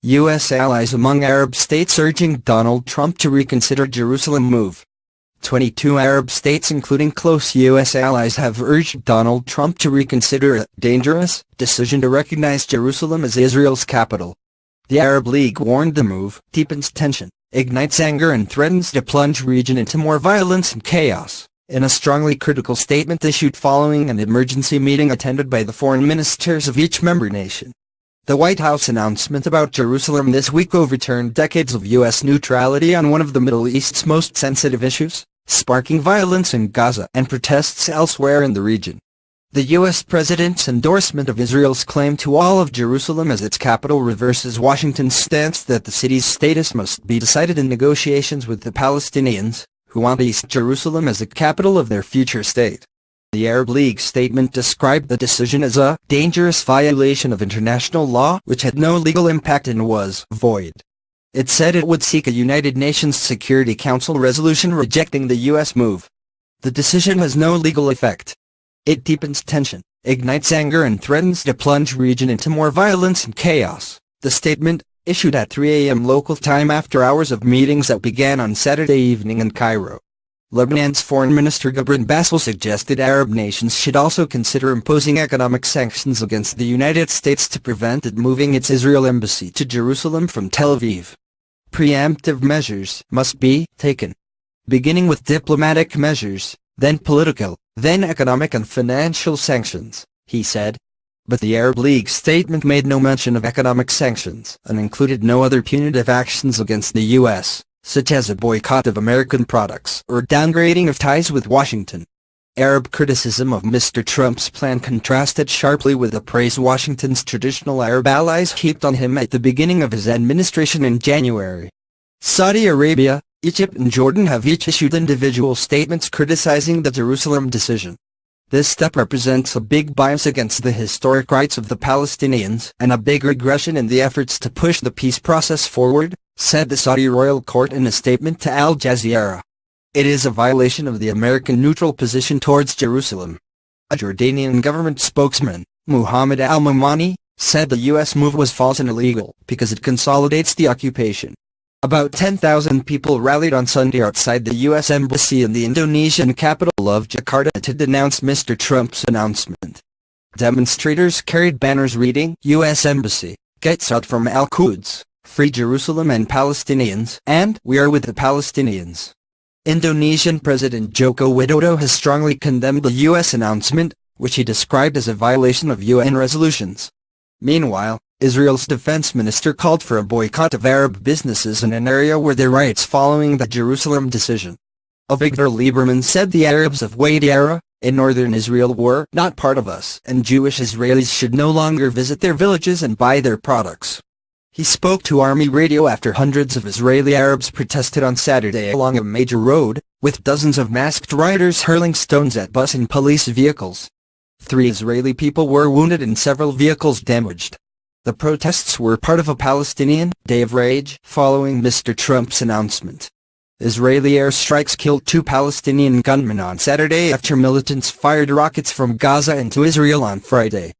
U.S. allies among Arab states urging Donald Trump to reconsider Jerusalem move. 22 Arab states including close U.S. allies have urged Donald Trump to reconsider a dangerous decision to recognize Jerusalem as Israel's capital. The Arab League warned the move deepens tension, ignites anger and threatens to plunge the region into more violence and chaos, in a strongly critical statement issued following an emergency meeting attended by the foreign ministers of each member nation. The White House announcement about Jerusalem this week overturned decades of U.S. neutrality on one of the Middle East's most sensitive issues, sparking violence in Gaza and protests elsewhere in the region. The U.S. President's endorsement of Israel's claim to all of Jerusalem as its capital reverses Washington's stance that the city's status must be decided in negotiations with the Palestinians, who want East Jerusalem as the capital of their future state. The Arab League statement described the decision as a dangerous violation of international law which had no legal impact and was void. It said it would seek a United Nations Security Council resolution rejecting the U.S. move. The decision has no legal effect. It deepens tension, ignites anger and threatens to plunge the region into more violence and chaos, the statement, issued at 3 a.m. local time after hours of meetings that began on Saturday evening in Cairo. Lebanon's Foreign Minister Gibran Bassel suggested Arab nations should also consider imposing economic sanctions against the United States to prevent it moving its Israel embassy to Jerusalem from Tel Aviv. Preemptive measures must be taken, beginning with diplomatic measures, then political, then economic and financial sanctions, he said. But the Arab League statement made no mention of economic sanctions and included no other punitive actions against the U.S., such as a boycott of American products or downgrading of ties with Washington. Arab criticism of Mr. Trump's plan contrasted sharply with the praise Washington's traditional Arab allies heaped on him at the beginning of his administration in January. Saudi Arabia, Egypt and Jordan have each issued individual statements criticizing the Jerusalem decision. This step represents a big bias against the historic rights of the Palestinians and a big regression in the efforts to push the peace process forward, said the Saudi royal court in a statement to Al Jazeera. It is a violation of the American neutral position towards Jerusalem. A Jordanian government spokesman, Muhammad al-Mamani, said the U.S. move was false and illegal because it consolidates the occupation. About 10,000 people rallied on Sunday outside the U.S. Embassy in the Indonesian capital of Jakarta to denounce Mr. Trump's announcement. Demonstrators carried banners reading, U.S. Embassy, Gets Out from Al-Quds, Free Jerusalem and Palestinians, and We Are With the Palestinians. Indonesian President Joko Widodo has strongly condemned the U.S. announcement, which he described as a violation of UN resolutions. Meanwhile, Israel's defense minister called for a boycott of Arab businesses in an area where their rights following the Jerusalem decision. Avigdor Lieberman said the Arabs of Wadi Era, in northern Israel were not part of us and Jewish Israelis should no longer visit their villages and buy their products. He spoke to Army radio after hundreds of Israeli Arabs protested on Saturday along a major road, with dozens of masked rioters hurling stones at bus and police vehicles. 3 Israeli people were wounded and several vehicles damaged. The protests were part of a Palestinian day of rage following Mr. Trump's announcement. Israeli airstrikes killed 2 Palestinian gunmen on Saturday after militants fired rockets from Gaza into Israel on Friday.